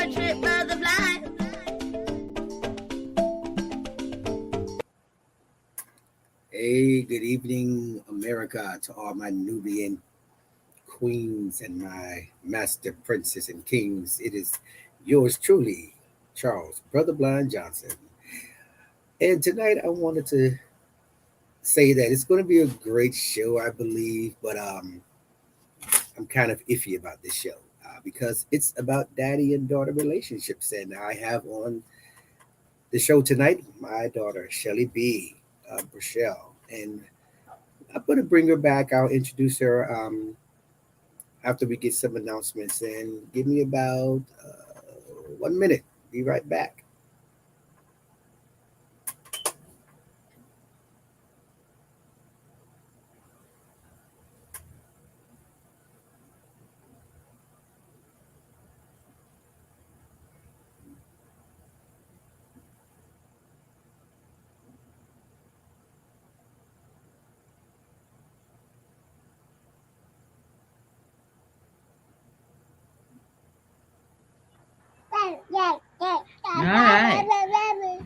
portrait brother blind. Hey, good evening, America, to all my Nubian queens and my master princes and kings. It is yours truly, Charles Brother Blind Johnson. And tonight I wanted to say that it's going to be a great show, I believe, but I'm kind of iffy about this show because it's about daddy and daughter relationships. And I have on the show tonight my daughter, Shelly B. Rochelle. And I'm going to bring her back. I'll introduce her after we get some announcements. And give me about 1 minute. Be right back. All right.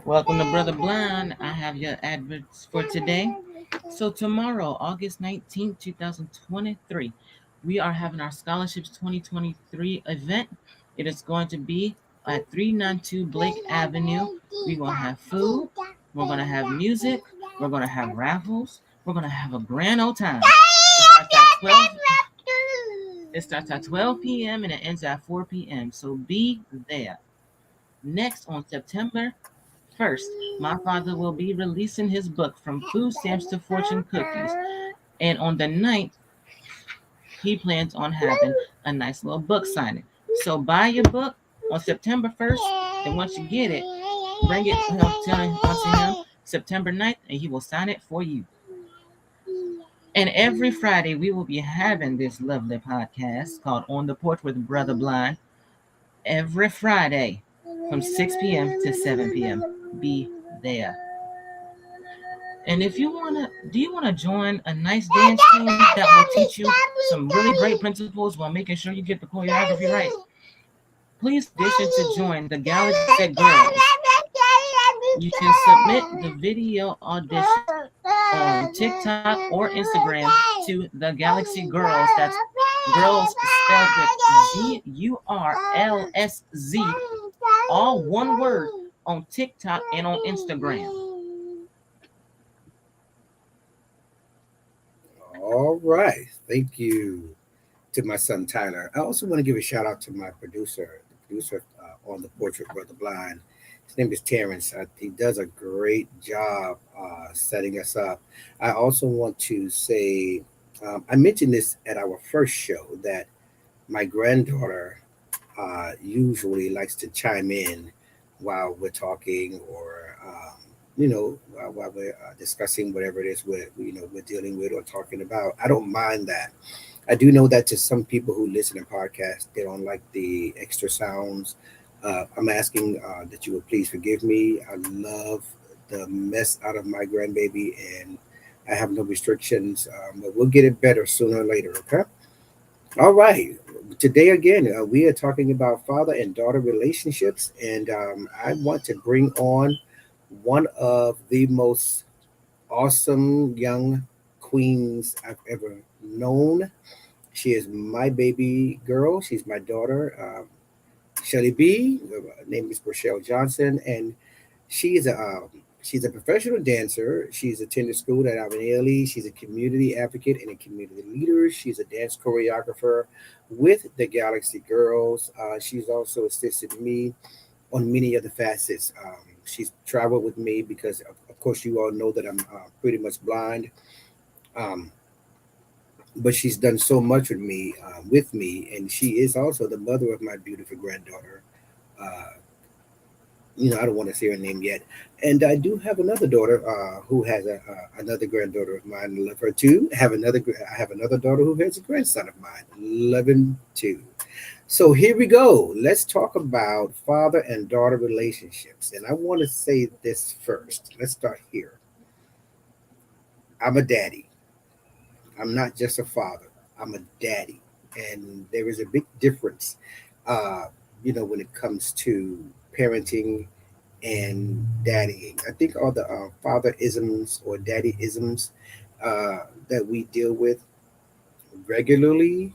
Welcome to Brother Blind. I have your adverts for today. So tomorrow, August 19th, 2023, we are having our Scholarships 2023 event. It is going to be at 392 Blake Avenue. We're going to have food. We're going to have music. We're going to have raffles. We're going to have a grand old time. It starts at 12 p.m. and it ends at 4 p.m. So be there. Next, on September 1st, my father will be releasing his book, From Food Stamps to Fortune Cookies. And on the 9th, he plans on having a nice little book signing. So buy your book on September 1st, and once you get it, bring it to him September 9th, and he will sign it for you. And every Friday, we will be having this lovely podcast called On the Porch with Brother Blind. Every Friday from 6 p.m. to 7 p.m. Be there. And if you do you want to join a nice dance team that will teach you some really great principles while making sure you get the choreography right? Please audition to join the Galaxy Girls. You can submit the video audition on TikTok or Instagram to the Galaxy Girls. That's girls spelled with GURLSZ, all one word, on TikTok and on Instagram. All right. Thank you to my son Tyler. I also want to give a shout out to my the producer on the Portrait Brother Blind. His name is Terrence. He does a great job setting us up. I also want to say, I mentioned this at our first show that my granddaughter usually likes to chime in while we're talking or while we're discussing whatever it is we're dealing with or talking about. I don't mind that. I do know that to some people who listen to podcasts, they don't like the extra sounds. I'm asking that you will please forgive me. I love the mess out of my grandbaby, and I have no restrictions. But we'll get it better sooner or later. Okay. All right. Today again, we are talking about father and daughter relationships, and I want to bring on one of the most awesome young queens I've ever known. She is my baby girl. She's my daughter, Shelly B. Her name is Rochelle Johnson, and she's a she's a professional dancer. She's attended school at Alvin Ailey. She's a community advocate and a community leader. She's a dance choreographer with the Galaxy Girls. She's also assisted me on many other facets. She's traveled with me because, of course, you all know that I'm pretty much blind. Um, but she's done so much with me, and she is also the mother of my beautiful granddaughter. Uh, I don't want to say her name yet. And I do have another daughter who has another granddaughter of mine. I love her too. I have another daughter who has a grandson of mine. Love him too. So here we go. Let's talk about father and daughter relationships. And I want to say this first. Let's start here. I'm a daddy. I'm not just a father. I'm a daddy. And there is a big difference. Uh, when it comes to parenting and daddying. I think all the father isms or daddy isms that we deal with regularly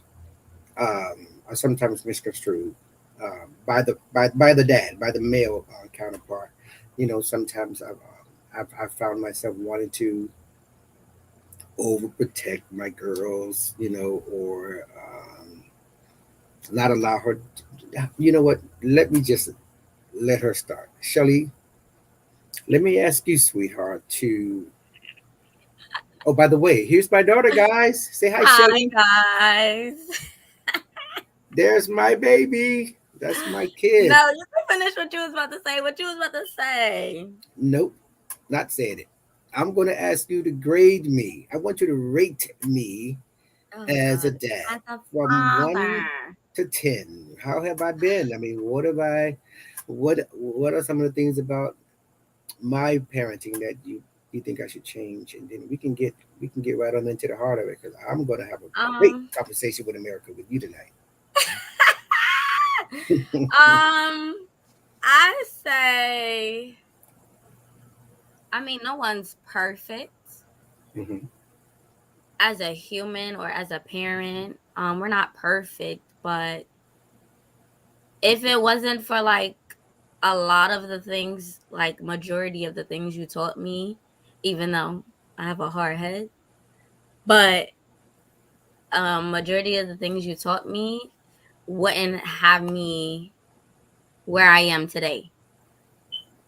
are sometimes misconstrued by the dad, by the male counterpart. Sometimes I've found myself wanting to overprotect my girls, or not allow her. You know what? Let me just let her start. Shelly, let me ask you, sweetheart, to. Oh, by the way, here's my daughter, guys. Say hi, Hi Shelly. guys. There's my baby. That's my kid. No, you can finish what you was about to say. What you was about to say. Nope, not saying it. I'm going to ask you to grade me. I want you to rate me Oh as a God. dad As a from 1 father. to 10. How have I been? I mean, what are some of the things about my parenting that you think I should change? And then we can get right on into the heart of it, because I'm going to have a great Um conversation with America with you tonight. I say, I mean, no one's perfect Hmm. as a human or as a parent. We're not perfect, but if it wasn't for like a lot of the things, like majority of the things you taught me, even though I have a hard head, but majority of the things you taught me wouldn't have me where I am today.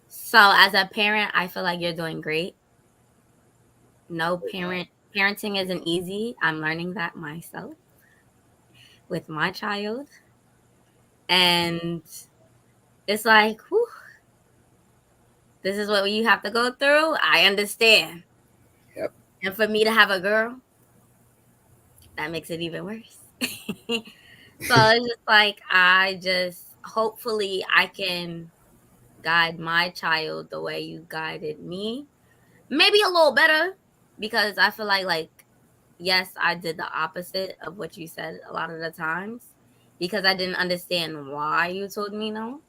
So as a parent, I feel like you're doing great. No parenting isn't easy. I'm learning that myself with my child. And it's like, whew, this is what you have to go through. I understand. Yep. And for me to have a girl, that makes it even worse. So it's just like, I just, hopefully I can guide my child the way you guided me. Maybe a little better, because I feel like yes, I did the opposite of what you said a lot of the times, because I didn't understand why you told me no.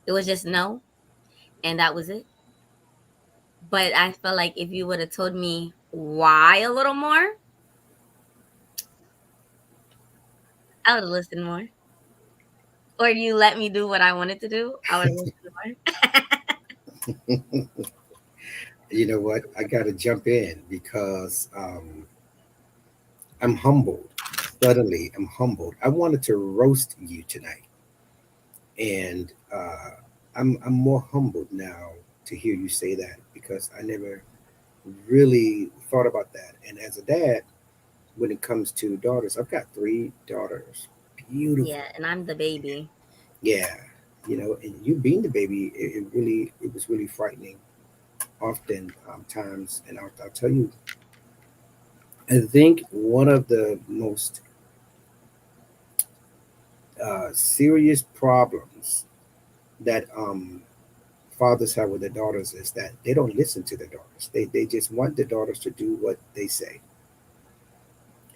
It was just no, and that was it. But I feel like if you would have told me why a little more, I would have listened more. Or you let me do what I wanted to do, I would have listened more. You know what? I got to jump in because I'm humbled. Suddenly, I'm humbled. I wanted to roast you tonight, and I'm more humbled now to hear you say that, because I never really thought about that. And as a dad, when it comes to daughters, I've got three daughters, beautiful. Yeah, and I'm the baby. Yeah, and you being the baby, it was really frightening often times. And I'll tell you, I think one of the most serious problems that fathers have with their daughters is that they don't listen to their daughters. They just want their daughters to do what they say.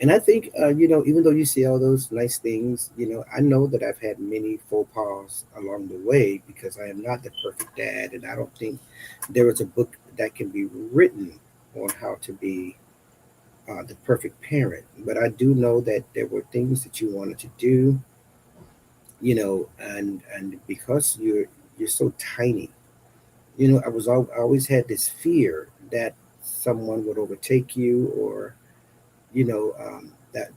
And I think, even though you see all those nice things, I know that I've had many faux pas along the way, because I am not the perfect dad. And I don't think there is a book that can be written on how to be the perfect parent. But I do know that there were things that you wanted to do, and because you're so tiny, I always had this fear that someone would overtake you, or that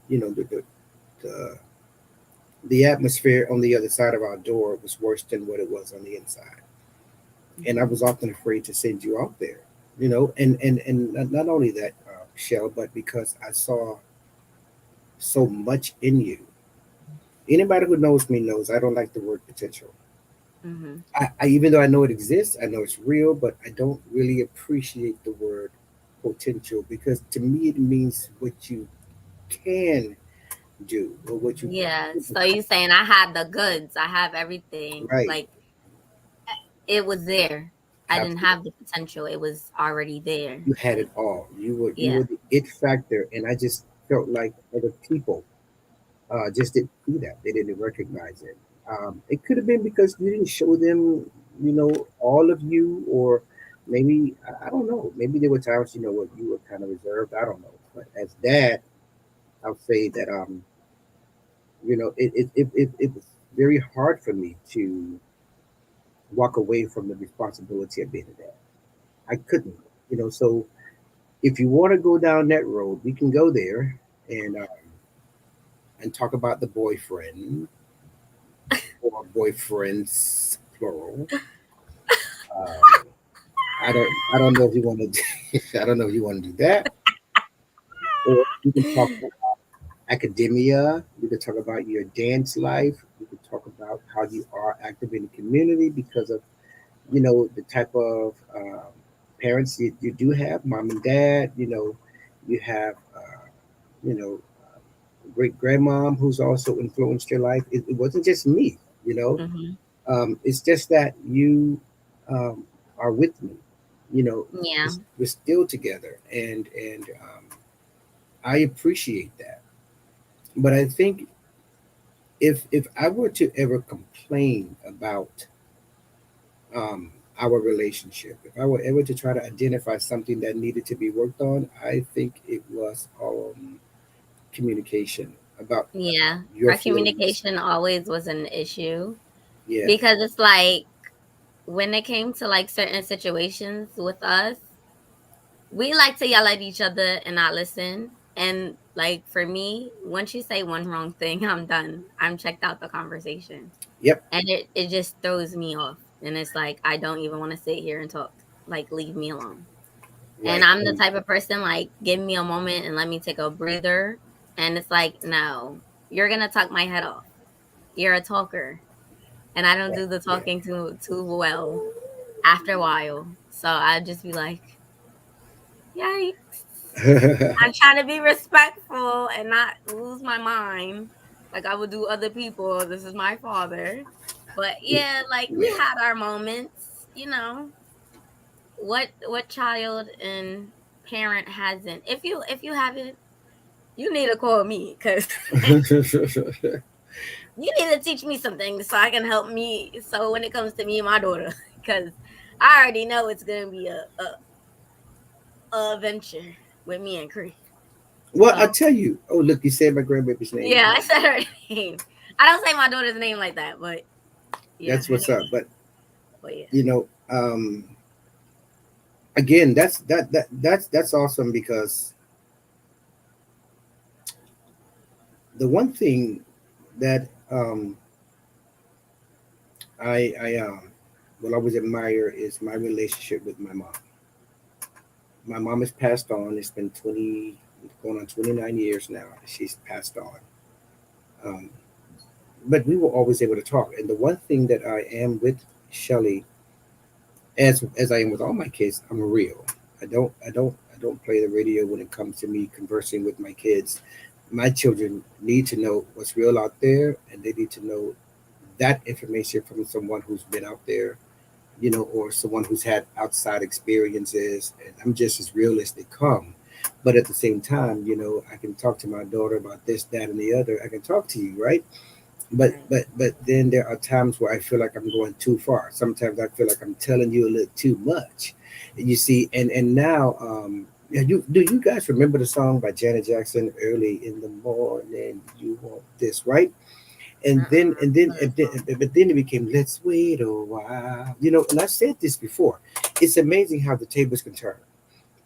the atmosphere on the other side of our door was worse than what it was on the inside. And I Mhm. was often afraid to send you out there, and not only that, Shell, but because I saw so much in you. Anybody who knows me knows I don't like the word potential. Mhm. Even though I know it exists, I know it's real, but I don't really appreciate the word potential, because to me it means what you can do, or what you Yeah. could So become. you saying I have the goods, I have everything. Right. Like it was there. I didn't Absolutely. have the potential. It was already there. You had it Like, all. You were yeah. the it factor, and I just felt like other people just didn't see that. They didn't recognize it. It could have been because you didn't show them, all of you, or maybe I don't know. Maybe there were times, what you were kind of reserved. I don't know. But as dad, I'll say that it was very hard for me to walk away from the responsibility of being a dad. I couldn't, So if you want to go down that road, we can go there and talk about the boyfriend or boyfriends plural. Um, I don't know if you want to. I don't know if you want to do that, or we can talk about academia. We could talk about your dance life. We could talk about how you are active in the community because of the type of parents you do have, mom and dad. You have you know great grandmom who's also influenced your life. It wasn't just me. You know, Hmm. it's just that you um, are with me. Yeah. We're still together, and I appreciate that. But I think if I were to ever complain about our relationship, if I were ever to try to identify something that needed to be worked on, I think it was communication about Yeah. your Our feelings. communication always was an issue Yeah. because it's like when it came to like certain situations with us, we like to yell at each other and not listen. And like for me, once you say one wrong thing, I'm done. I'm checked out the conversation. Yep. And it just throws me off. And it's like I don't even want to sit here and talk. Like leave me alone. And Right. I'm the type of person like give me a moment and let me take a breather. And it's like, no, you're gonna talk my head off. You're a talker. And I don't Right. do the Yeah. talking too well after a while. So I'd just be like, yikes. I'm trying to be respectful and not lose my mind like I would do other people. This is my father. But yeah, like we Yeah. had our moments. What child and parent hasn't? If you haven't, you need to call me cuz you need to teach me something so I can help me so when it comes to me and my daughter cuz I already know it's going to be a venture with me and Cree. Well, I So, tell you. Oh, look, you said my grandbaby's name. yeah, I said her name. I don't say my daughter's name like that, but yeah, That's her what's name. up. But But yeah. you know, again, that's awesome because the one thing that I will always admire is my relationship with my mom. My mom has passed on. It's been 20, going on 29 years now. She's passed on. Um, but we were always able to talk. And the one thing that I am with Shelly, as I am with all my kids, I'm real. I don't play the radio when it comes to me conversing with my kids. My children need to know what's real out there, and they need to know that information from someone who's been out there, or someone who's had outside experiences. And I'm just as real as they come. But at the same time, I can talk to my daughter about this, that, and the other. I can talk to you, right? But Right. but but then there are times where I feel like I'm going too far. Sometimes I feel like I'm telling you a little too much. You see, and now, yeah, you guys remember the song by Janet Jackson, "Early in the Morning"? You want this, right? And then Uh-uh. and then, Other and then song. but then it became "Let's Wait a While." And I said this before. It's amazing how the tables can turn.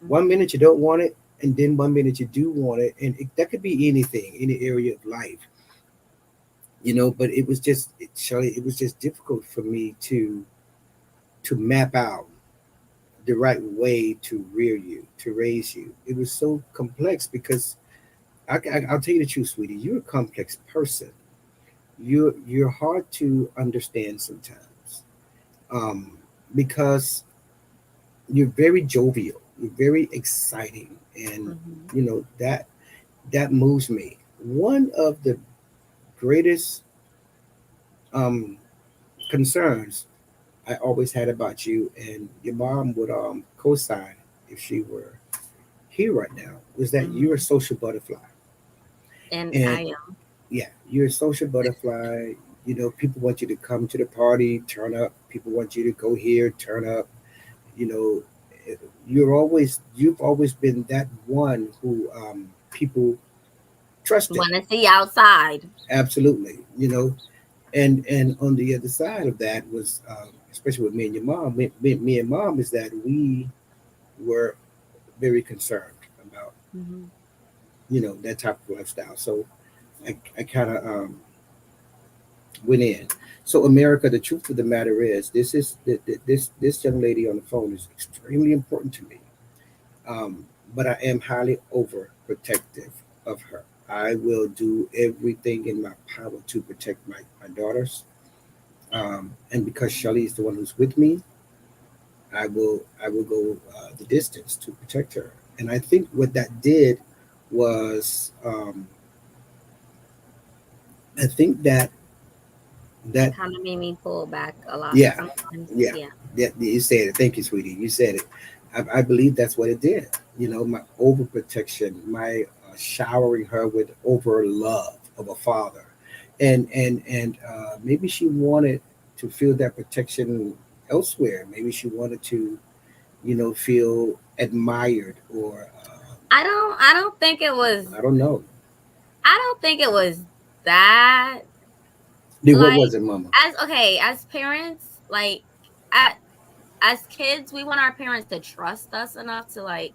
One Mhm. minute you don't want it, and then one minute you do want it, and that could be anything, any area of life. But it was just Shirley, it was just difficult for me to map out the right way to rear you, to raise you. It was so complex because I'll tell you the truth, sweetie. You're a complex person. You're hard to understand sometimes, um, because you're very jovial. You're very exciting, and Mhm. that moves me. One of the greatest um, concerns I always had about you, and your mom would co-sign if she were here right now, was that you're a Mhm. social butterfly. And And I am. yeah, you're a social butterfly. People want you to come to the party, turn up. People want you to go here, turn up. You know, you've always been that one who people trusted. Want to see outside. Absolutely. And on the other side of that was, especially with me and your mom, me and mom, is that we were very concerned about Mhm. that type of lifestyle. So I kind of went in. So America, the truth of the matter is, this young lady on the phone is extremely important to me. But I am highly overprotective of her. I will do everything in my power to protect my daughters. And because Shelly is the one who's with me, I will go the distance to protect her. And I think what that did was, I think It that kind of made me pull back a lot yeah, sometimes. yeah, Yeah. you said it. Thank you, sweetie. You said it. I believe that's what it did. My overprotection, my showering her with over love of a father, and maybe she wanted to feel that protection elsewhere. Maybe she wanted to, feel admired, or I don't think it was I don't know. I don't think it was that, Then what like, was it, Mama? as parents, like, at as kids, we want our parents to trust us enough to, like,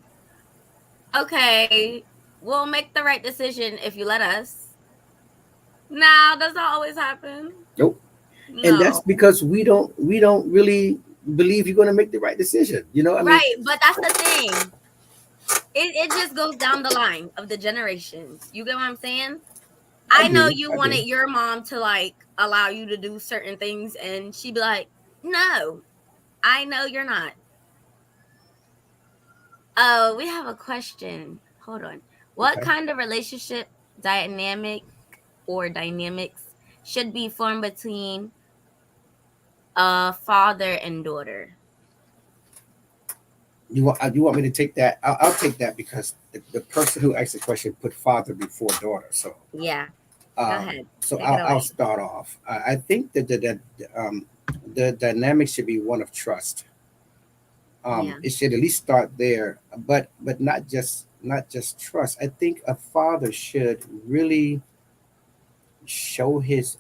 okay, we'll make the right decision if you let us. No, does not always happen. Nope. And that's No. because we don't really believe you're going to make the right decision. I mean, Right, but that's the thing. It just goes down the line of the generations. You get what I'm saying? I I know do, you I do. wanted your mom to, like, allow you to do certain things, and she'd be like, "No, I know you're not." Oh, we have a question. Hold on. What Okay. kind of relationship dynamic or dynamics should be formed between a father and daughter? You want me to take that? I'll take that because the person who asked the question put father before daughter. So Yeah, go um, ahead. so Take it I'll away. start off. I think that the dynamic should be one of trust. Yeah. It should at least start there, but not just trust. I think a father should really show his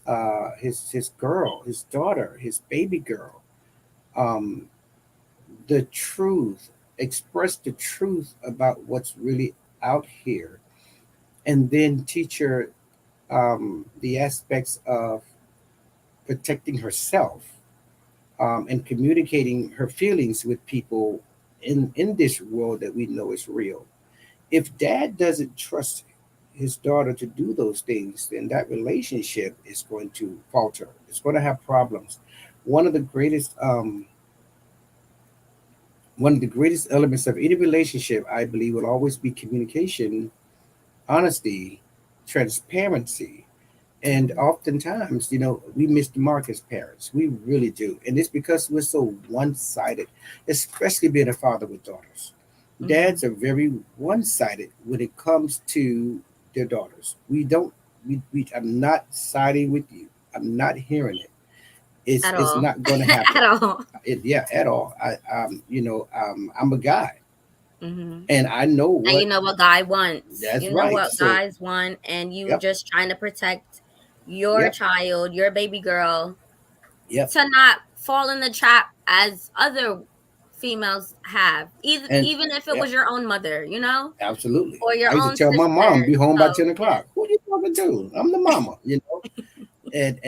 girl, his daughter, his baby girl, um, the truth, express the truth about what's really out here, and then teach her the aspects of protecting herself, and communicating her feelings with people in this world that we know is real. If dad doesn't trust his daughter to do those things, then that relationship is going to falter. It's going to have problems. One of the greatest um, one of the greatest elements of any relationship, I believe, will always be communication, honesty, transparency. And Mhm. oftentimes, we miss the mark as parents. We really do. And it's because we're so one sided, especially being a father with daughters. Dads Mhm. are very one sided when it comes to their daughters. We don't, I'm not siding with you. I'm not hearing it. It's, At it's all. not going to At happen. all. Yeah, at all. I'm a guy, Mhm. and I know And you what. know what guy wants. That's You know right. what So, guys want, and you yep, just trying to protect your yep, child, your baby girl, yep. to not fall in the trap as other females have. And Even if it yep, was your own mother, absolutely. or your I used to own tell my sister. mom, be home by So 10 o'clock. Who you talking to? I'm the mama. And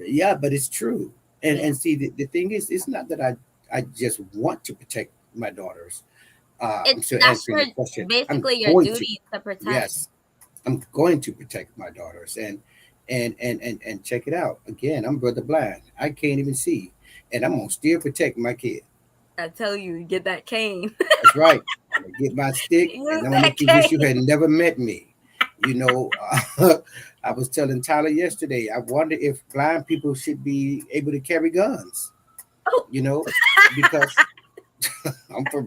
yeah, but it's true. yeah, And see, the thing is, it's not that I just want to protect my daughters. I'm still that's answering the question. I'm basically your going to. duty to protect. Yes, I'm going to protect my daughters. And check it out. Again, I'm brother blind. I can't even see, and I'm gonna still protect my kid. I tell you, get that cane. That's right. I'm gonna get my stick, and Use I'm gonna that make you wish you had cane. never met me. You know, I was telling Tyler yesterday. I wonder if blind people should be able to carry guns. Oh, You know, because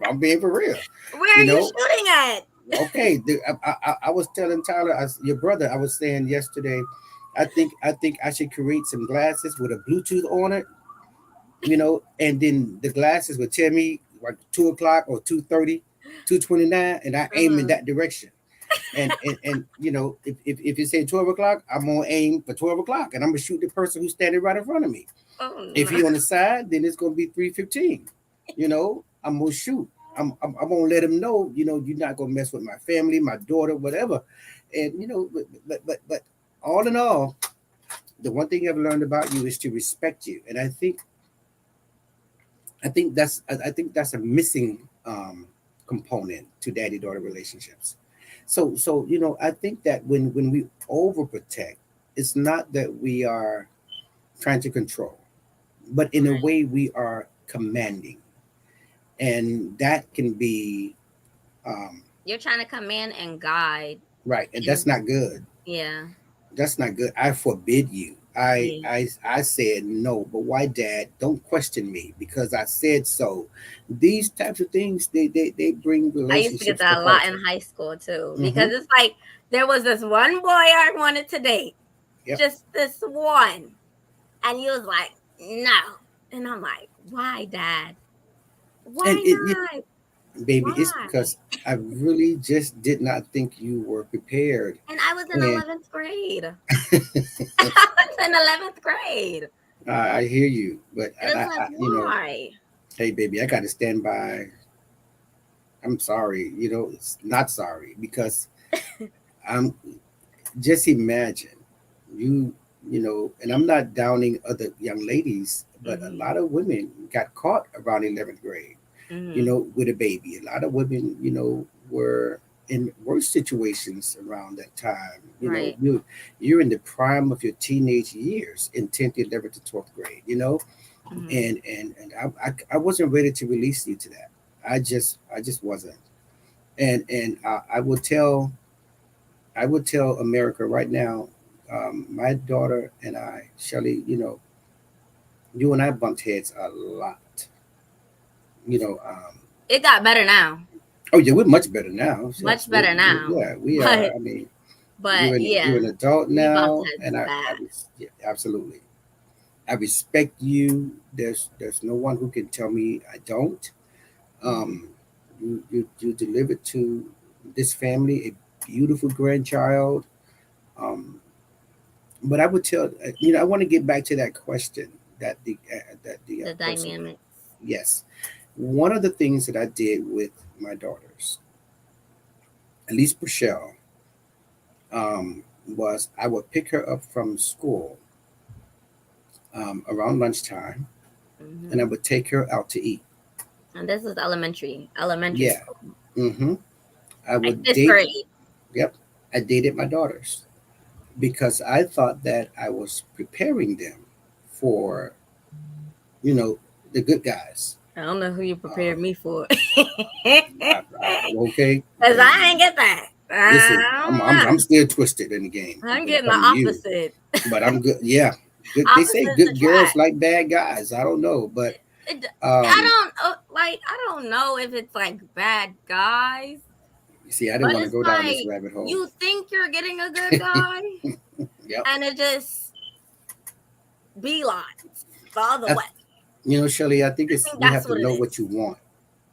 I'm being for real. where are You you know, shooting at? okay. I was telling Tyler, your brother. I was saying yesterday. I think I should create some glasses with a Bluetooth on it, and then the glasses would tell me like 2 o'clock or 2:30, 2:29, and I aim in Mhm. that direction. And if you say 12 o'clock, I'm gonna aim for 12 o'clock, and I'm gonna shoot the person who's standing right in front of me. Oh If no. he on the side, then it's gonna be 3:15. I'm gonna shoot. I'm gonna let him know. You're not gonna mess with my family, my daughter, whatever. And but all in all, the one thing I've learned about you is to respect you, and I think that's a missing component to daddy daughter relationships. So I think that when we overprotect, it's not that we are trying to control, but in a Right. way we are commanding, and that can be um, You're trying to command and guide, right, and that's and not good. yeah, That's not good. I forbid you. I yeah. I I said no, but why, Dad? Don't question me because I said so. These types of things they bring I used to get relationships that a lot apart. in high school too, Mm-hmm. because it's like there was this one boy I wanted to date, Yep. just this one, and he was like, no, and I'm like, why, Dad? And Why it, not? baby, it's Why? because I really just did not think you were prepared. And I was in And 11th grade. I was in 11th grade, I hear you, but and it's like, why? hey, baby, I got to stand by. I'm sorry. It's not sorry because I'm just imagine you, and I'm not downing other young ladies, but a Hmm. lot of women got caught around 11th grade, Hmm. with a baby. A lot of women, were in worse situations around that time. Right. You're in the prime of your teenage years in 10th, 11th to 12th grade, Hmm. and I wasn't ready to release you to that. I just wasn't. And I would tell America right now, my daughter and I, Shelly, you and I bumped heads a lot. You know, It got better now, oh yeah, we're much better now. much Yes, better now, yeah, we are. but I mean, but you're yeah, an adult we bumped now, heads and bad. yeah, absolutely. I respect you. There's no one who can tell me I don't. Hmm. Um, you delivered to this family a beautiful grandchild. Um, but I would tell I want to get back to that question that the The person. dynamics. Yes, one of the things that I did with my daughters, at least Michelle, was I would pick her up from school around lunchtime, and I Hmm. would take her out to eat. And this is elementary Yeah. school, hmm I like would fifth date. grade. Yep, I dated my daughters because I thought that I was preparing them for you know the good guys. I don't know who you Um, prepared me for. okay, Cause I baby. ain't get that. Listen, I I'm, don't I'm know. I'm still twisted in the game I'm when it getting the comes to you, opposite. but I'm good. Yeah, good. They say Opposites good girls attract. like bad guys. I don't know, but I um, don't like. I don't know if it's like bad guys, you see, I didn't but want to it's go down this like rabbit hole. you think you're getting a good guy, Yep. and it just beelines the other I, way. Shelly, I think I it's think you that's have to what it know what is. you want,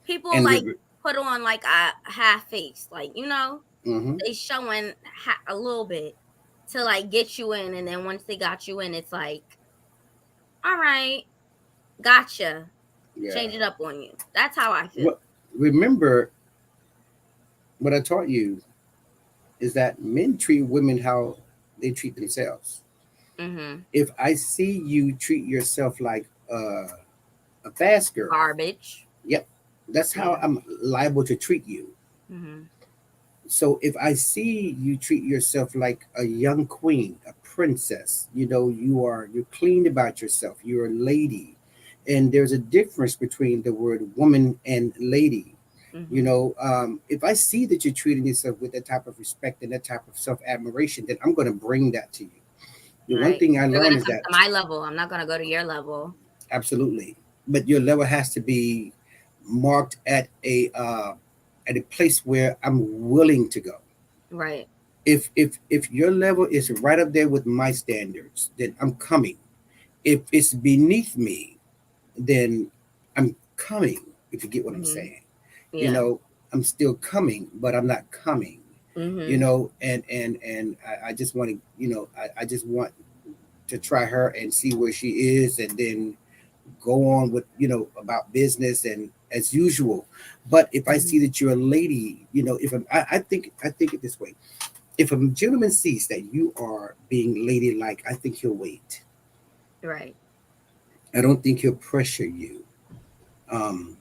People and like put on like a half face, like hmm they showing a little bit to like get you in, and then once they got you in, it's like, all right, gotcha, yeah. change it up on you. That's how I feel. What remember what I taught you is that men treat women how they treat themselves. Hmm. If I see you treat yourself like a fast girl, Garbage. yep, that's how Yeah. I'm liable to treat you. Hmm. So if I see you treat yourself like a young queen, a princess, you're clean about yourself, you're a lady. And there's a difference between the word woman and lady. Hmm. If I see that you're treating yourself with that type of respect and that type of self admiration, then I'm going to bring that to you. The one Right. thing I You're learned gonna is come that to my level. I'm not gonna go to your level. absolutely, but your level has to be marked at a place where I'm willing to go. Right. If your level is right up there with my standards, then I'm coming. If it's beneath me, then I'm coming. If you get what I'm Mhm. saying, you Yeah. know, I'm still coming, but I'm not coming. Mhm. And I just want to, I just want to try her and see where she is, and then go on with about business and as usual. But if I see Mhm. that you're a lady, if I think it this way: if a gentleman sees that you are being ladylike, I think he'll wait. Right. I don't think he'll pressure you. Um,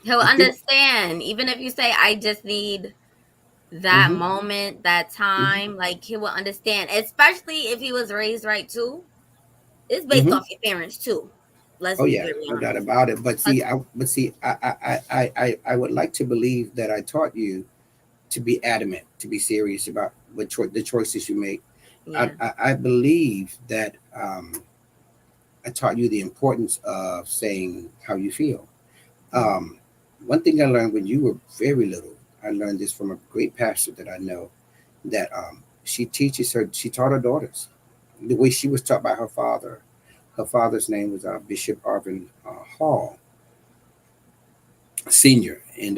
He'll I think. understand even if you say, "I just need that Hmm. moment, that Hmm. time." Like, he will understand, especially if he was raised right too. It's based Hmm. off your parents too. Let's Oh be yeah, very no doubt honest. about it. But 'Cause see, I would like to believe that I taught you to be adamant, to be serious about the choices you make. yeah. I believe that I taught you the importance of saying how you feel. Mhm. Um, One thing I learned when you were very little, I learned this from a great pastor that I know, that she taught her daughters the way she was taught by her father. Her father's name was Bishop Arvin Hall Sr. And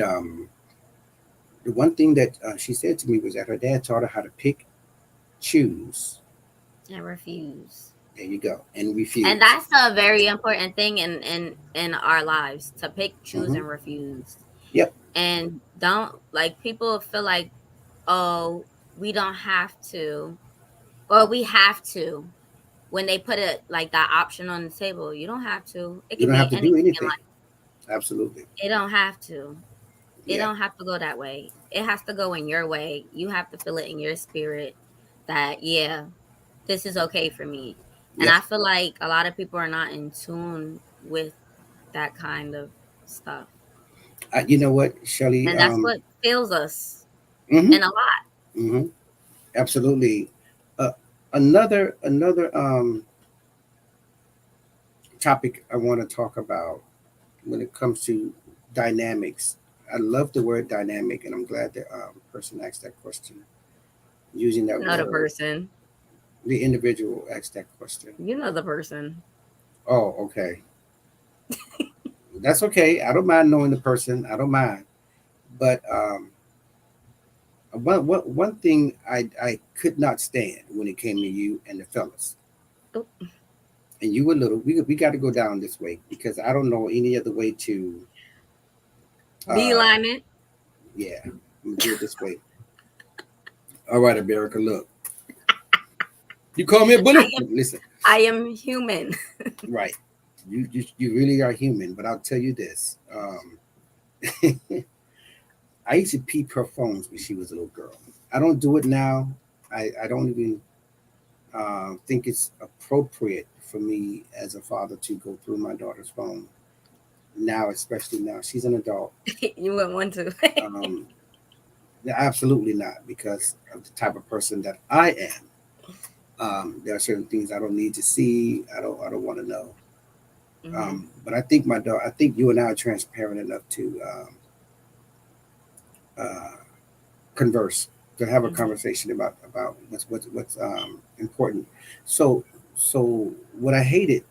the one thing that she said to me was that her dad taught her how to pick, choose. And refuse. There you go, and And refuse. that's a very important thing in our lives, to pick, choose, Hmm. and refuse. Yep. And don't, like, people feel like, oh, we don't have to, or we have to, when they put it like that option on the table. You don't have to. It You could don't have be to do anything in anything. life. Absolutely. It don't have to. It Yeah. don't have to go that way. It has to go in your way. You have to feel it in your spirit that, yeah, this is okay for me. And Yep. I feel like a lot of people are not in tune with that kind of stuff. You know what, Shelly? And that's what fails us Hmm. in a lot. Hmm. Absolutely. Uh, another topic I want to talk about when it comes to dynamics. I love the word dynamic, and I'm glad the person asked that question using that You know the word. person. The individual asked that question. You know the person. Oh, okay. That's okay. I don't mind knowing the person. I don't mind. But one thing I could not stand when it came to you and the fellas, Oh, and you were little. We got to go down this way because I don't know any other way to. Uh, beeline it. yeah, I'm gonna do it this way. All right, America. Look, you call me a I bully. am Listen, I am human. right. You really are human. But I'll tell you this. I used to peep her phones when she was a little girl. I don't do it now. I don't even think it's appropriate for me as a father to go through my daughter's phone now, especially now. She's an adult. You wouldn't want to. Um, Absolutely not, because of the type of person that I am. There are certain things I don't need to see. I don't want to know. Hmm. But I think my daughter. I think you and I are transparent enough to uh, converse, to have a Hmm. conversation about what's important. So so what I hated,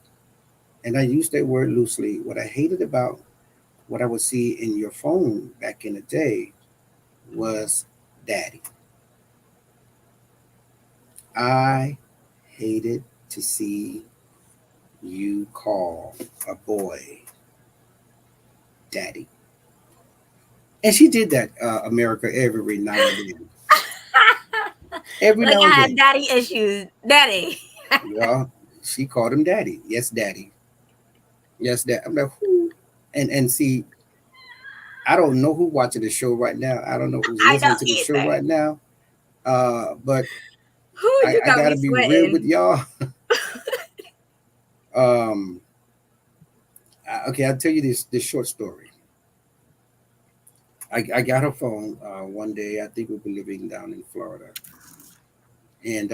and I use that word loosely, what I hated about what I would see in your phone back in the day Hmm. was daddy. I hated to see you call a boy daddy. And she did that, America, every now and then. Every Like now I and had then. daddy issues. Daddy. Well, she called him daddy. Yes, daddy. Yes, dad. I'm like, who? And see, I don't know who watching the show right now. I don't know who's I listening don't to the show either. right now. But Who, you I got gotta me be real with sweating. y'all. Um, okay, I'll tell you this short story. I got her phone one day. I think we were living down in Florida, and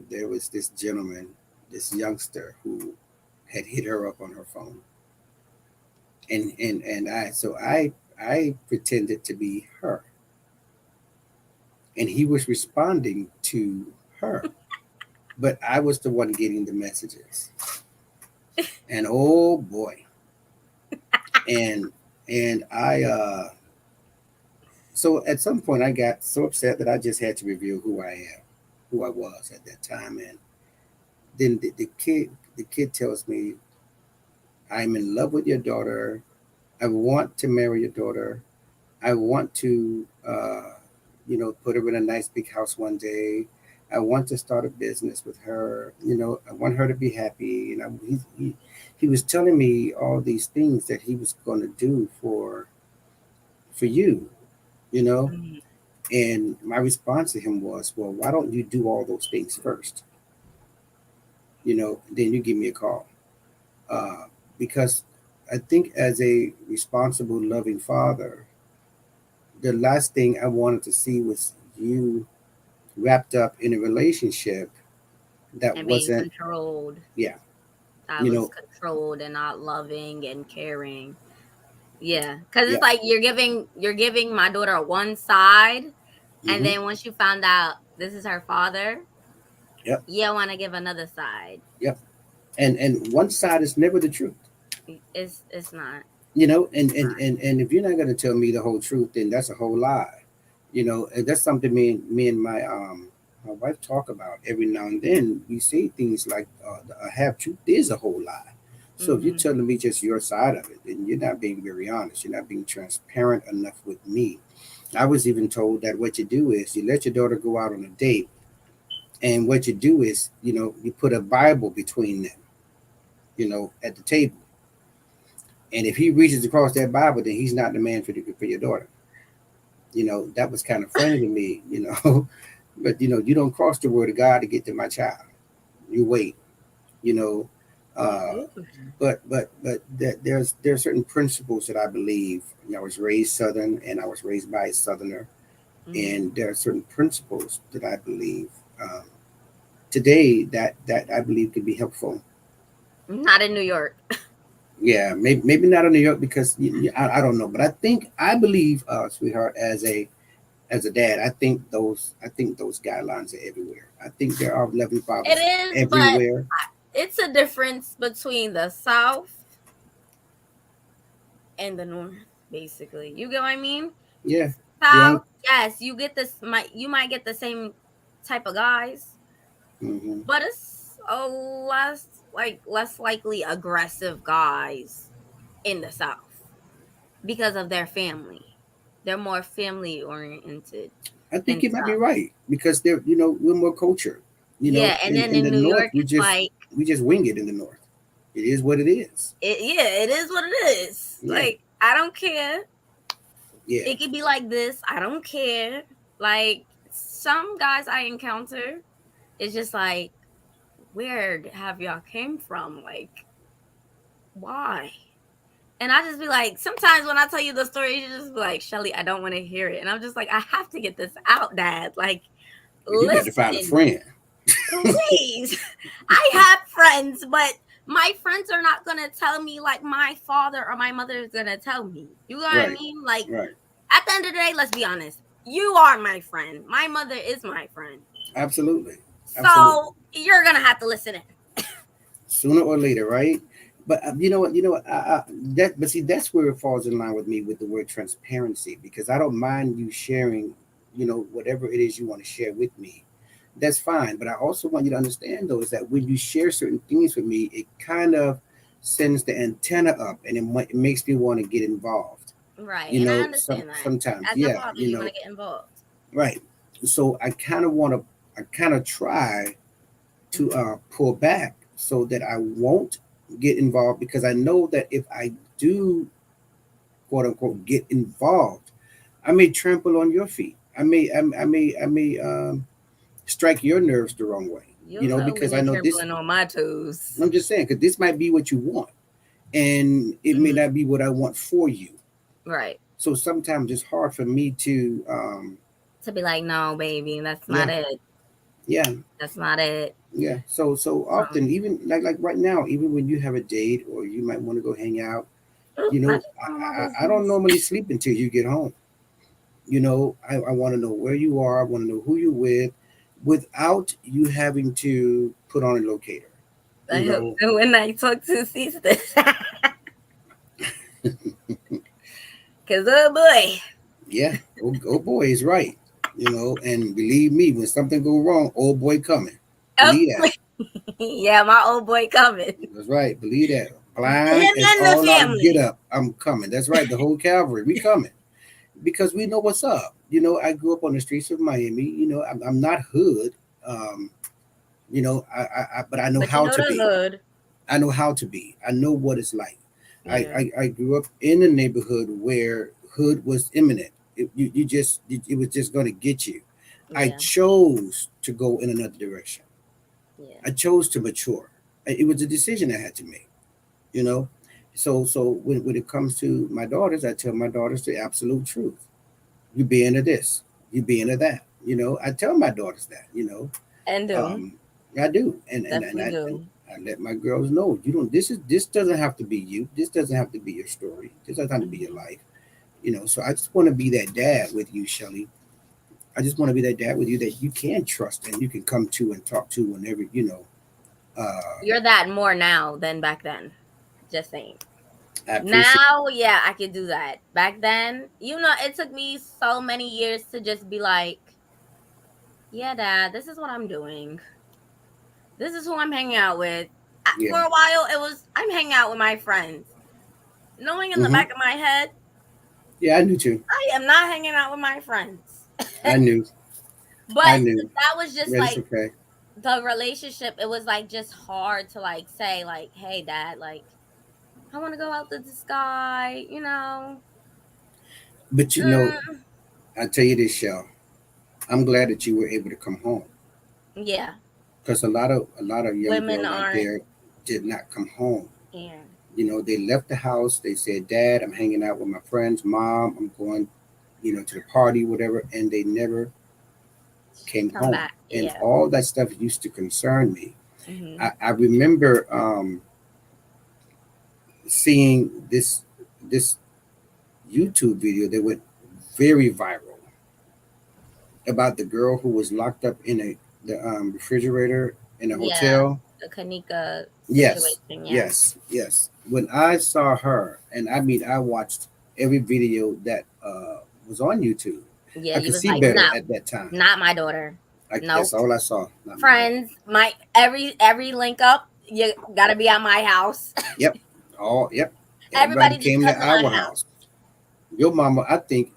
there was this gentleman, this youngster, who had hit her up on her phone, and I pretended to be her, and he was responding to her, but I was the one getting the messages. And oh boy, and and I so at some point I got so upset that I just had to reveal who I am, who I was at that time. And then the kid tells me, I'm in love with your daughter. I want to marry your daughter. I want to, put her in a nice big house one day. I want to start a business with her. I want her to be happy. He was telling me all these things that he was going to do for you. You know, Mhm. and my response to him was, well, why don't you do all those things first? Then you give me a call. Uh, because I think as a responsible, loving father, the last thing I wanted to see was you wrapped up in a relationship that And being wasn't, controlled. yeah, I you was know, controlled and not loving and caring. Yeah, because it's yeah, like you're giving my daughter one side, and hmm then once you found out this is her father, yep, you want to give another side. yep. And one side is never the truth, It's not. and if you're not going to tell me the whole truth, then that's a whole lie. And that's something me and my wife talk about every now and then. We say things like, "A half truth is a whole lie." So if you're Hmm. telling me just your side of it, then you're not being very honest. You're not being transparent enough with me. I was even told that what you do is you let your daughter go out on a date, and what you do is, you put a Bible between them, at the table. And if he reaches across that Bible, then he's not the man for your daughter. That was kind of funny to me. But you don't cross the word of God to get to my child. You wait, you know. Uh, but there's certain principles that I believe. I was raised Southern, and I was raised by a Southerner, Hmm. and there are certain principles that I believe um, today that I believe could be helpful. Not in New York. Yeah, maybe not in New York because I don't know, but I believe, sweetheart, as a dad, I think those guidelines are everywhere. I think there are loving It fathers is, but everywhere. it's a difference between the South and the North. Basically, you get what I mean? Yeah, young. South, yes, you might get the same type of guys, Hmm. but it's a less likely aggressive guys in the South because of their family. They're more family oriented I in think the you might be South. right because we're more cultured. Yeah, and then In in the New north York, it's like we just wing it in the north. It is what it is. yeah, it is what it is. Yeah, Like I don't care. yeah. It could be like this. I don't care. Like some guys I encounter, it's just like, where have y'all came from? Like, why? And I just be like, sometimes when I tell you the story, you just be like, Shelly, I don't want to hear it. And I'm just like, I have to get this out, Dad. Like, But you got to find a listen, friend. please. I have friends, but my friends are not gonna tell me like my father or my mother is gonna tell me. You know what I Right, mean? Like right. at the end of the day, let's be honest. You are my friend. My mother is my friend. Absolutely, absolutely. So you're gonna have to listen in. Sooner or later, right? But you know what? But see, that's where it falls in line with me with the word transparency because I don't mind you sharing, whatever it is you want to share with me. That's fine. But I also want you to understand, though, is that when you share certain things with me, it kind of sends the antenna up and it makes me want to get involved. Right. And I understand that. Sometimes, As a yeah, father, you want to get involved. right. So I kind of try to Hmm. pull back so that I won't get involved because I know that if I do, quote unquote, get involved, I may trample on your feet. I may strike your nerves the wrong way. You'll tell when Because I you're know this. trampling on my toes. I'm just saying because this might be what you want, and it may Hmm. not be what I want for you. Right. So sometimes it's hard for me to, To be like, no, baby, that's not yeah, it. yeah, That's not it. yeah. So So, often, even like right now, even when you have a date or you might want to go hang out, oop, I just found my I don't business. normally sleep until you get home. I want to know where you are. I want to know who you're with, without you having to put on a locator. You I hope know, so when I talk to sisters. Cause oh boy. yeah. Oh boy is right. And believe me, when something go wrong, old boy coming. Oh, Believe that. yeah, my old boy coming. That's right. Believe that. Blind Him as and the all out. Get family. up. I'm coming. That's right. The whole cavalry. We coming because we know what's up. I grew up on the streets of Miami. I'm not hood. Um, but I know But you how know to the be. hood. I know how to be. I know what it's like. I, Yeah. I, I grew up in a neighborhood where hood was imminent. It was just going to get you. I Yeah. chose to go in another direction. Yeah. I chose to mature. It was a decision I had to make. You know, so when it comes to my daughters, I tell my daughters the absolute truth. You be into this. You be into that. I tell my daughters that. And do. Um, I do, and Definitely I do. I let my girls know you don't. This doesn't have to be you. This doesn't have to be your story. This doesn't have to be your Mhm. life. So I just want to be that dad with you, Shelly. I just want to be that dad with you that you can trust and you can come to and talk to whenever. Uh, You're that more now than back then. Just saying. I appreciate. Now, yeah, I could do that. Back then, it took me so many years to just be like, yeah, dad, this is what I'm doing. This is who I'm hanging out with. Yeah. For a while, it was, I'm hanging out with my friends. Knowing in the Hmm. back of my head, Yeah, I knew too. I am not hanging out with my friends. I knew. I But knew. that was just Yeah, it's like okay. the relationship. It was like just hard to like say, like, hey, dad, like, I want to go out to the sky, But Mm, I tell you this, Shell. I'm glad that you were able to come home yeah, because a lot of young women girls out aren't. there did not come home. Yeah. They left the house. They said, "Dad, I'm hanging out with my friends. Mom, I'm going, to the party, whatever," and they never came Come home. back. And Yeah. all that stuff used to concern me. Hmm. I remember seeing this YouTube video that went very viral about the girl who was locked up in the refrigerator in a Yeah. hotel. The Kanika Yes, situation. Yeah. yes, yes. When I saw her, and I mean, I watched every video that was on YouTube. Yeah. I You could was see like, better no, at that time. not my daughter. That's Nope. all I saw. Not my daughter. Friends, my every link up, you gotta be at my house. Yep. Yep. Everybody Everybody just came to come to my our house. house. Your mama, I think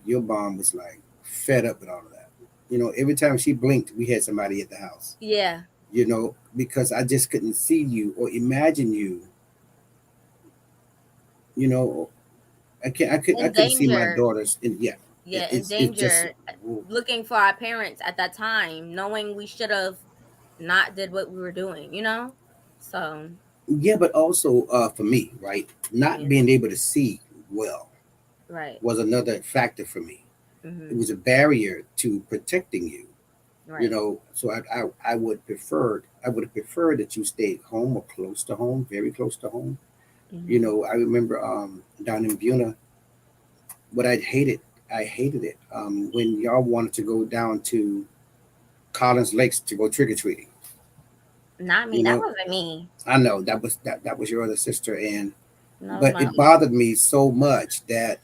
your mom was like fed up with all of that. Every time she blinked, we had somebody at the house. Yeah. Because I just couldn't see you or imagine you. You know, I In couldn't see my danger. daughters. And yeah, Yeah, in it's just. danger. Looking for our parents at that time, knowing we should have not did what we were doing. So Yeah, but also for me, right, not yeah, being able to see well right. was another factor for me. It Hmm. was a barrier to protecting you. Right. So I would have preferred that you stayed home or close to home, very close to home. Hmm. I remember down in Buna, what I hated it when y'all wanted to go down to Collins Lakes to go trick or treating. Not me. You That know, wasn't me. I know that was your other sister, and That was but my it other sister. bothered me so much that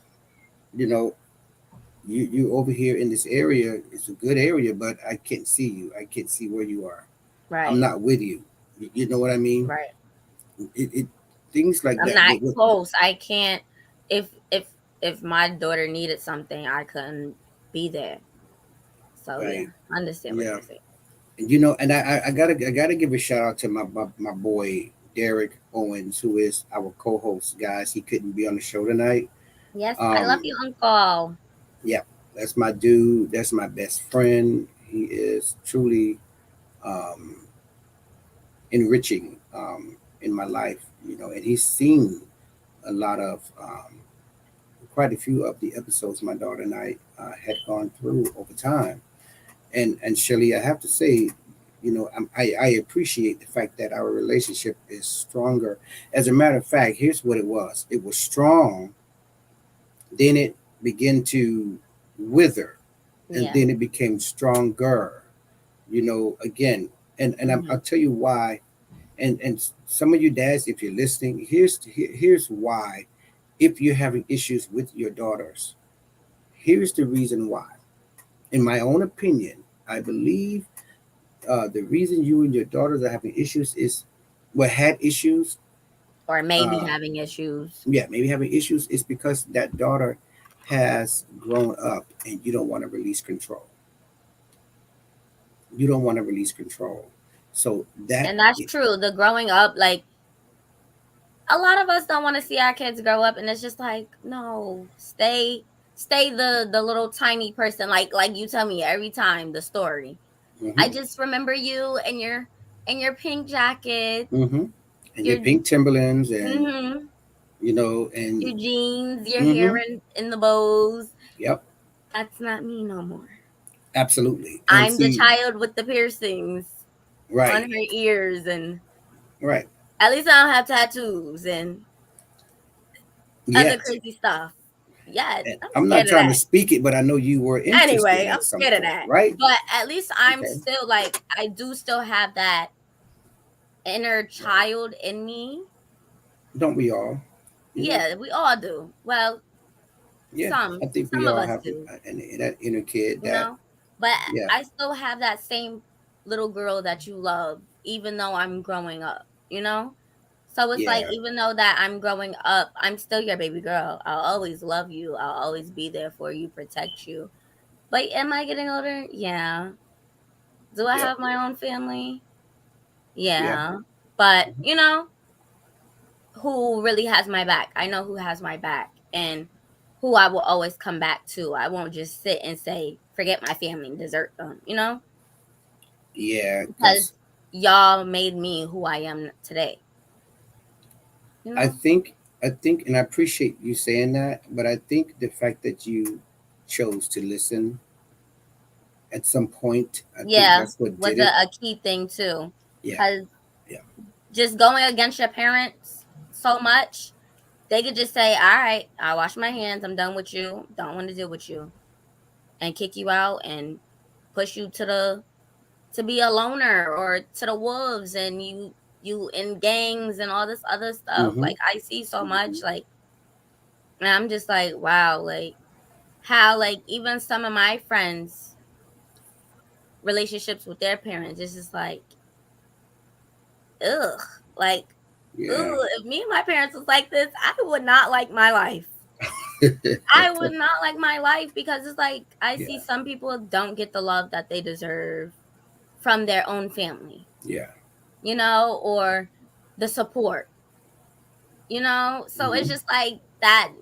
you know you over here in this area. It's a good area, but I can't see you. I can't see where you are. I'm Right. not with you. You know what I mean? Right. It things like I'm that. not close. I can't. If my daughter needed something, I couldn't be there. So yeah, Right? I understand what Yeah. you're saying. And I gotta give a shout out to my boy Derek Owens, who is our co-host. Guys, he couldn't be on the show tonight. Yes, I love Um, you, Uncle. yeah, that's my dude. That's my best friend. He is truly um, enriching in my life. And he's seen a lot of quite a few of the episodes my daughter and I had gone through over time. And Shelly, I have to say, I appreciate the fact that our relationship is stronger. As a matter of fact, here's what it was. It was strong. Then it begin to wither, and Yeah. then it became stronger. Again, Hmm. I'll tell you why. And some of you dads, if you're listening, here's why. If you're having issues with your daughters, here's the reason why. In my own opinion, I believe the reason you and your daughters are having issues is, well, had issues. Or maybe Uh, having issues. yeah, maybe having issues is because that daughter has grown up and you don't want to release control. You don't want to release control. So that, And that's true. The growing up, like a lot of us don't want to see our kids grow up, and it's just like, no, stay the little tiny person. Like you tell me every time the story. I hmm just remember you and your pink jacket, hmm and your your pink Timberlands, and mm-hmm, and your jeans, your hair hmm in the bows. yep, That's not me no more. absolutely. And I'm the see, child with the piercings on right, her ears, and right, at least I don't have tattoos and other yet. crazy stuff. Yeah, And I'm I'm not scared of trying to that. speak it, but I know you were interested Anyway, at I'm some scared of point, that. right? But at least I'm Okay, still like, I do still have that inner right. child in me. Don't we all? You know, Yeah, we all do. Well, yeah. I think we some of all us have do, that inner kid you that, know? But yeah, I still have that same little girl that you love, even though I'm growing up, you know? So it's like, yeah, even though that I'm growing up, I'm still your baby girl. I'll always love you. I'll always be there for you, protect you. But am I getting older? Yeah. Do I yeah, have my own family? yeah. Yeah. But, Mhm. who really has my back? I know who has my back and who I will always come back to. I won't just sit and say, forget my family and desert them, Yeah, because because y'all made me who I am today, you I know? think, and I appreciate you saying that, but I think the fact that you chose to listen at some point, I think Yeah, that's what was did it. a key thing too. Yeah, Because yeah, just going against your parents so much, they could just say, all right, I wash my hands. I'm done with you. Don't want to deal with you. And kick you out and push you to be a loner or to the wolves, and you in gangs and all this other stuff. hmm Like I see so much, like, and I'm just like, wow, like how, like, even some of my friends relationships with their parents, it's just like, ugh, like, yeah. ugh, if me and my parents was like this, I would not like my life. I would not like my life, because it's like I see Yeah, some people don't get the love that they deserve from their own family, yeah. or the support. So it's hmm just like that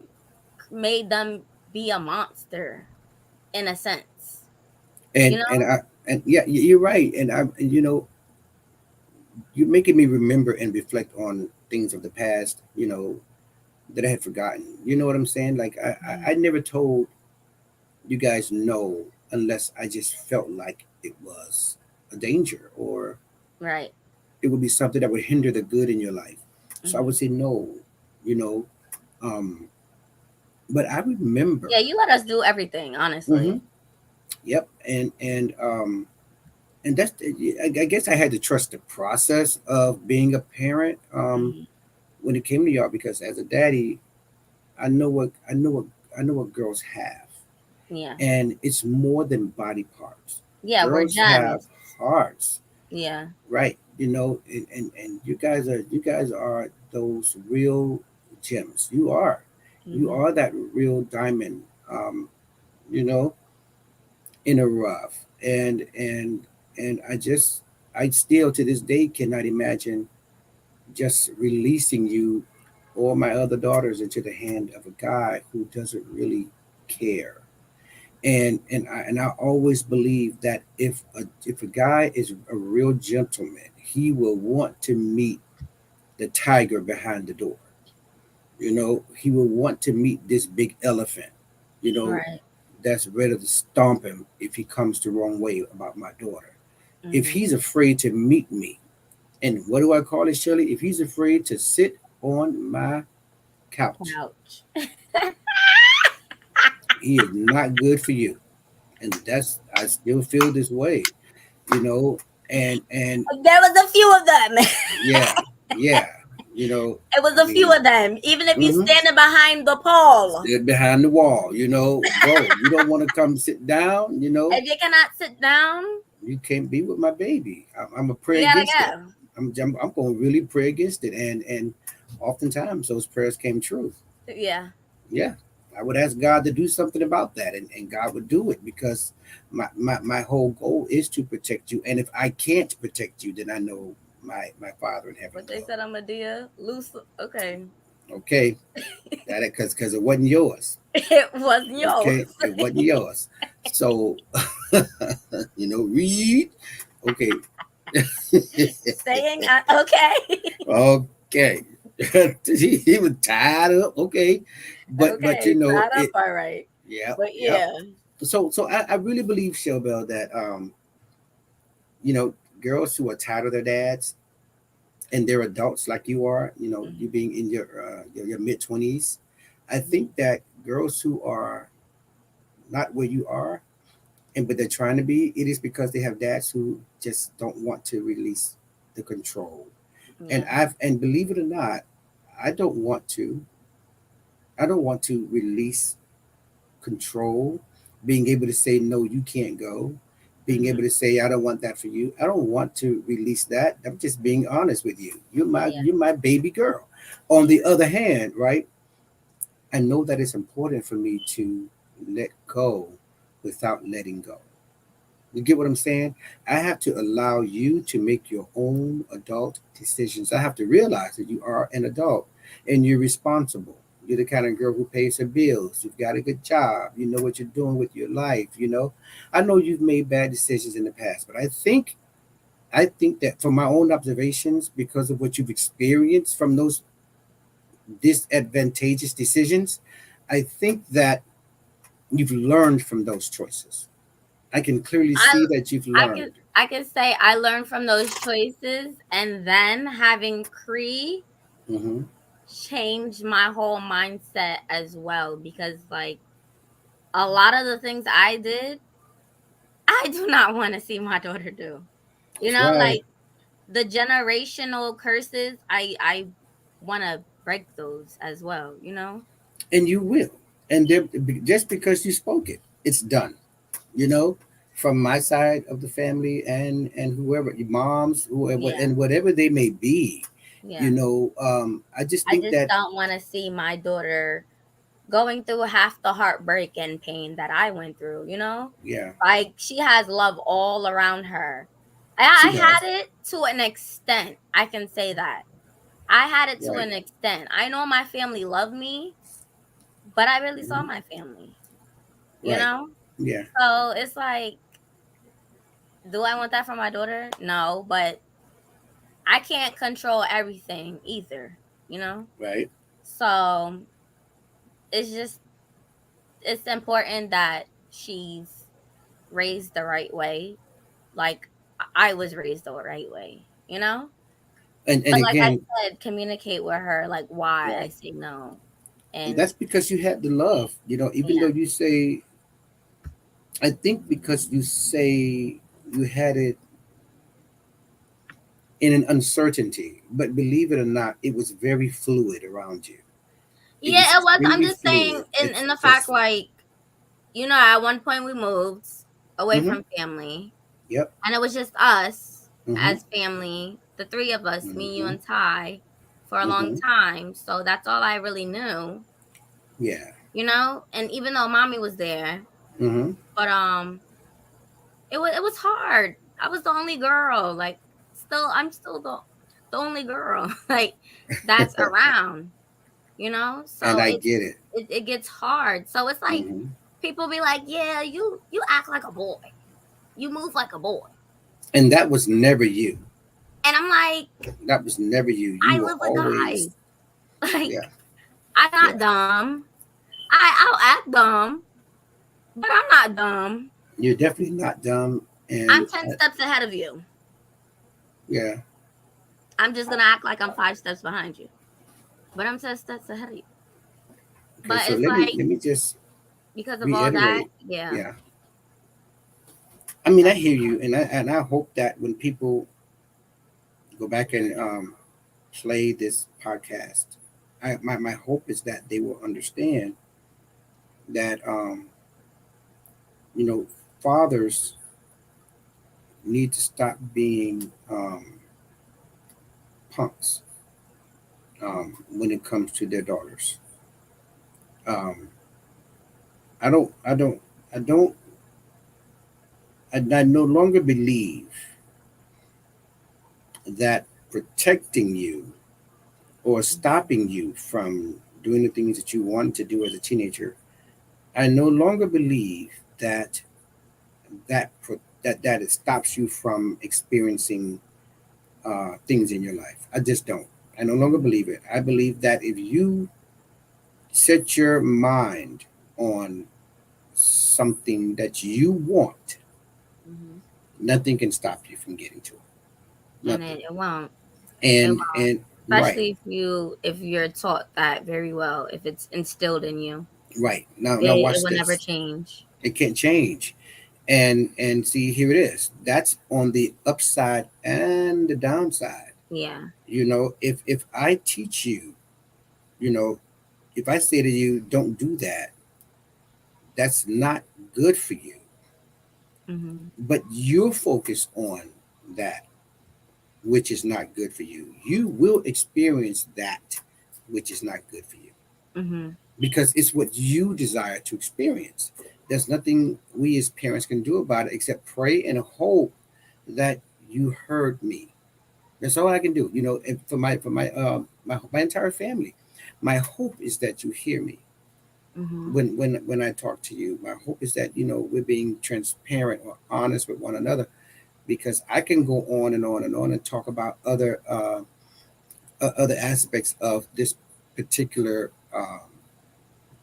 made them be a monster in a sense, you And know? I and yeah, you're right. And you're making me remember and reflect on things of the past. That I had forgotten. You know what I'm saying? Like I Mhm. never told you guys no unless I just felt like it was a danger, or Right. it would be something that would hinder the good in your life. So I would Hmm. say no. You know, um, but I remember. Yeah, you let us do everything, hmm honestly. Yep, and that's, I guess I had to trust the process of being a parent Hmm. when it came to y'all, because as a daddy, I know what girls have, Yeah. and it's more than body parts. Yeah, we're Girls have gems. hearts, Yeah. right? And you guys are those real gems. You Hmm. are that real diamond, um, you know, in a rough. And I still to this day cannot imagine just releasing you or my other daughters into the hand of a guy who doesn't really care. And I always believe that if a guy is a real gentleman, he will want to meet the tiger behind the door. He will want to meet this big elephant. You know, Right. that's ready to stomp him if he comes the wrong way about my daughter. If Hmm. he's afraid to meet me, and what do I call it, Shirley? If he's afraid to sit on my couch, Ouch. He is not good for you. And that's I still feel this way, you know, and There was a few of them. yeah, yeah, you know, It was I a few mean, of them. Even if he's mhm, standing behind the pole, they're behind the wall, bro, you don't want to come sit down, if you cannot sit down, you can't be with my baby. I'm a pray you gotta against it. go. I'm going to really pray against it, and oftentimes those prayers came true. Yeah. Yeah, I would ask God to do something about that, and God would do it because my whole goal is to protect you. And if I can't protect you, then I know my Father in heaven What they will. said I'm a dear loose. Okay. Okay, that because it wasn't yours. It wasn't yours. Okay, it wasn't yours. So read. Okay. Saying okay. Okay. He was tied up. Okay, but Okay. Tied up it. all right. Yeah, But yeah. yeah. So I really believe, Shelbel, that girls who are tired of their dads and they're adults like you are, you Mhm. being in your mid-20s, I think that girls who are not where you are and but they're trying to be, it is because they have dads who just don't want to release the control. Yeah. And believe it or not, I don't want to. I don't want to release control, being able to say no, you can't go, being able Hmm. to say I don't want that for you. I don't want to release that. I'm just being honest with you. Yeah. You're my baby girl. On the other hand, right? I know that it's important for me to let go without letting go. You get what I'm saying? I have to allow you to make your own adult decisions. I have to realize that you are an adult and you're responsible. You're the kind of girl who pays her bills. You've got a good job. You know what you're doing with your life. I know you've made bad decisions in the past, but I think that from my own observations, because of what you've experienced from those disadvantageous decisions, I think that you've learned from those choices. I can clearly I see that you've I can learned. I can say I learned from those choices, and then having Cree Hmm. changed my whole mindset as well, because like a lot of the things I did, I do not want to see my daughter do. That's Like right. the generational curses, I want to break those as well. And you will. And just because you spoke it, it's done. You know, from my side of the family and whoever your moms, whoever, Yeah. and whatever they may be. Yeah. I just I think just that don't want to see my daughter going through half the heartbreak and pain that I went through. yeah, Like she has love all around her. she I does. had it to an extent. I can say that. I had it to Right. an extent. I know my family loved me, but I really saw Mhm. my family, you Right. know? Yeah. So it's like, do I want that for my daughter? No, but I can't control everything either. Right. So it's just, it's important that she's raised the right way. Like I was raised the right way. And But like I again, said, communicate with her like why I right. say no. And And that's because you had the love. Even though yeah, you say, I think because you say you had it in an uncertainty, but believe it or not, it was very fluid around you. It was yeah, it was. I'm extremely just saying fluid. It's in the fact just, like, at one point we moved away mm-hmm, from family, yep, and it was just us mm-hmm, as family, the three of us, me, you, mm-hmm, and Ty, for a long mm-hmm, time. So that's all I really knew. yeah, And even though mommy was there, mm-hmm. but it was hard. I was the only girl. Like, I'm still the only girl like that's around. And So I it, get it. it it gets hard. So it's like Hmm. people be like, yeah, you act like a boy, you move like a boy, And that was never you. and I'm like, That was never you. You I were live with always, guys. Like, yeah, I'm not yeah. dumb. I'll act dumb, but I'm not dumb. You're definitely not dumb. And I'm 10 steps ahead of you. yeah. I'm just gonna act like I'm 5 steps behind you, but I'm 10 steps ahead of you. Okay. But So it's let me like, let me just because of all that, reiterate. yeah. Yeah, I mean, I That's, hear you, and I hope that when people go back and play this podcast, my hope is that they will understand that you know fathers need to stop being punks when it comes to their daughters. Um, I don't, I don't, I don't, I no longer believe that protecting you or stopping you from doing the things that you wanted to do as a teenager. I no longer believe that that it stops you from experiencing things in your life. I just don't. I no longer believe it. I believe that if you set your mind on something that you want, hmm nothing can stop you from getting to it. and Nothing. it won't. It And won't. and right, Especially if you're taught that very well, if it's instilled in you, right. Now it watch will never this. change. It can't change. And see, here it is. That's on the upside and the downside. Yeah. If I teach you, you know, if I say to you, don't do that, that's not good for you. hmm But you're focused on that, which is not good for you. You will experience that, which is not good for you, hmm because it's what you desire to experience. There's nothing we as parents can do about it except pray and hope that you heard me. That's all I can do. And for my entire family, my hope is that you hear me hmm when I talk to you. My hope is that we're being transparent or honest with one another, because I can go on and on and on and talk about other aspects of this particular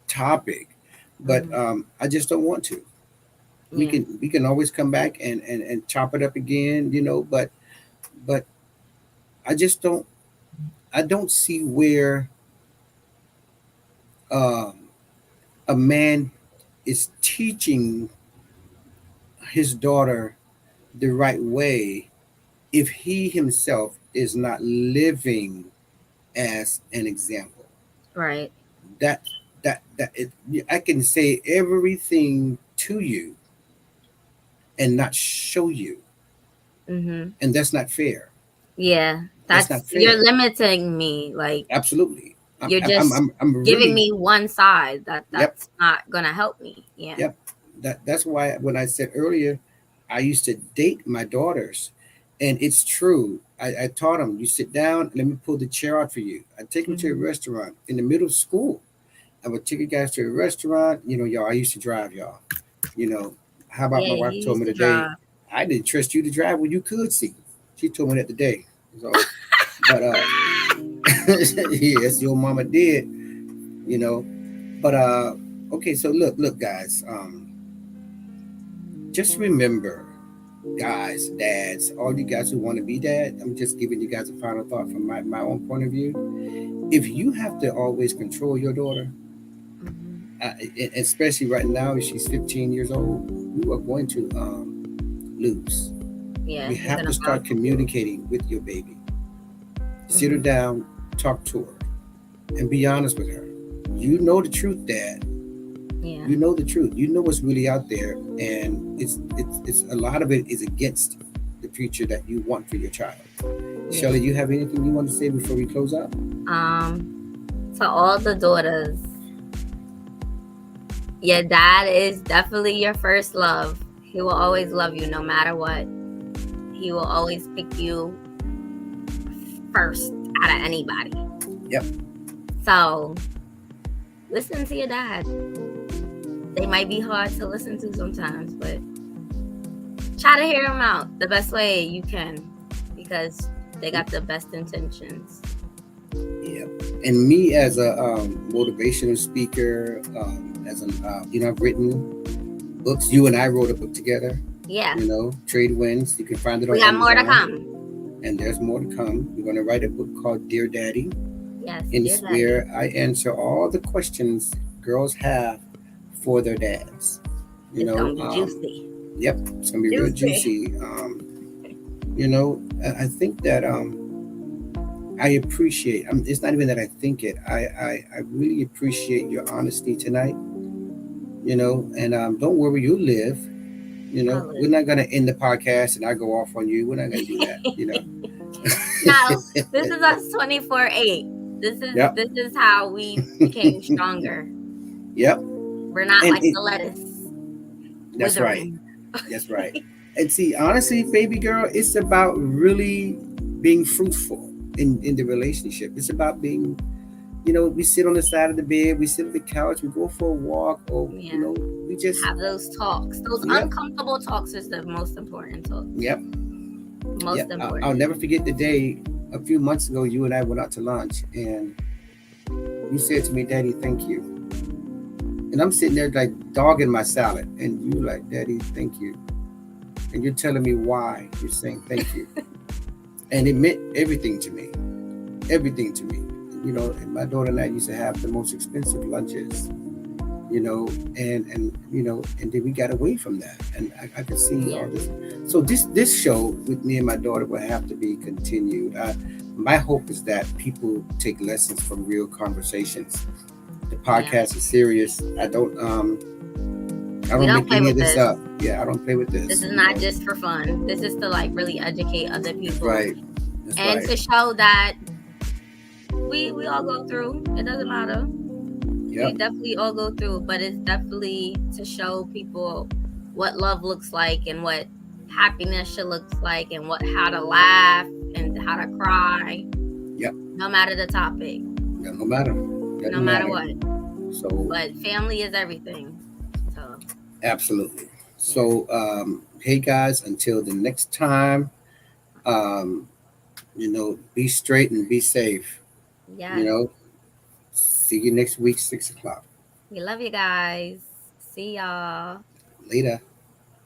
topic, but hmm I just don't want to. We Yeah. can we can always come back and chop it up again, but I just don't see where um, a man is teaching his daughter the right way if he himself is not living as an example. Right. That I can say everything to you and not show you, hmm and that's not fair. Yeah. That's not You're fair. limiting me. Like, Absolutely. you're I'm I'm just I'm, I'm giving really. me one side Yep. that's not gonna help me. Yeah. Yep. That's why when I said earlier, I used to date my daughters, and it's true. I taught them, you sit down, let me pull the chair out for you. I take them to a hmm restaurant in the middle of school. I would take you guys to a restaurant. Y'all, I used to drive y'all. You know, how about my Yeah. wife He told used me to today, drive. I didn't trust you to drive when you could see. She told me that today. So, but yes, your mama did, you know. But okay, so look, guys. Just remember, guys, dads, all you guys who want to be dad, I'm just giving you guys a final thought from my own point of view. If you have to always control your daughter, hmm especially right now, if she's 15 years old, you are going to lose. Yeah. You You're have to gonna have start to. communicating with your baby. Sit her hmm down, talk to her, and be honest with her. You know the truth, Dad. Yeah. You know the truth. You know what's really out there, and it's a lot of it is against the future that you want for your child. Yeah. Shelly, you have anything you want to say before we close out? Um. To all the daughters, your dad is definitely your first love. He will always love you no matter what. He will always pick you first out of anybody. Yep. So listen to your dad. They might be hard to listen to sometimes, but try to hear them out the best way you can, because they got the best intentions. Yep. And me as a motivational speaker, as an I've written books. You and I wrote a book together. Yeah. Trade Winds. You can find it on We got more to Amazon. come. And there's more to come. We're going to write a book called Dear Daddy. Yes, And dear it's daddy. where I answer all the questions girls have for their dads. You It's know, gonna be juicy. yep, it's gonna be real Juicy. juicy. You know, I think that I appreciate. It's not even that I think it. I really appreciate your honesty tonight. You know, and don't worry, you live. You know, we're not gonna end the podcast and I go off on you. We're not gonna do that. You know. No, this is us 24/8. Yep. This is how we became stronger. Yep. We're not And like the lettuce. that's right. Withering. That's right. And see, honestly, baby girl, it's about really being fruitful in the relationship. It's about being, you know, we sit on the side of the bed, we sit on the couch, we go for a walk, or Yeah. you know, we just Have those talks. Those Yep. uncomfortable talks is the most important talk. Yep. Most Yep. important. I'll never forget the day a few months ago. You and I went out to lunch, and you said to me, "Daddy, thank you." And I'm sitting there like dogging my salad, and you like, "Daddy, thank you." And you're telling me why you're saying thank you, and it meant everything to me. Everything to me. You know, and my daughter and I used to have the most expensive lunches. You know, and you know, and then we got away from that, and I could see all this. So this show with me and my daughter will have to be continued. My hope is that people take lessons from real conversations. The podcast is serious. I don't make play any with of this this. up. Yeah, I don't play with this. This is not just for fun. This is to like really educate other people. Right. That's And right. to show that we all go through. It doesn't matter. We Yep. definitely all go through, but it's definitely to show people what love looks like and what happiness should look like and how to laugh and how to cry. Yep. No matter the topic. Yeah, no matter. No matter what. So But family is everything. So absolutely. So hey guys, until the next time, you know, be straight and be safe. yeah. You know, see you next week, 6 o'clock. We love you guys. See y'all. Later.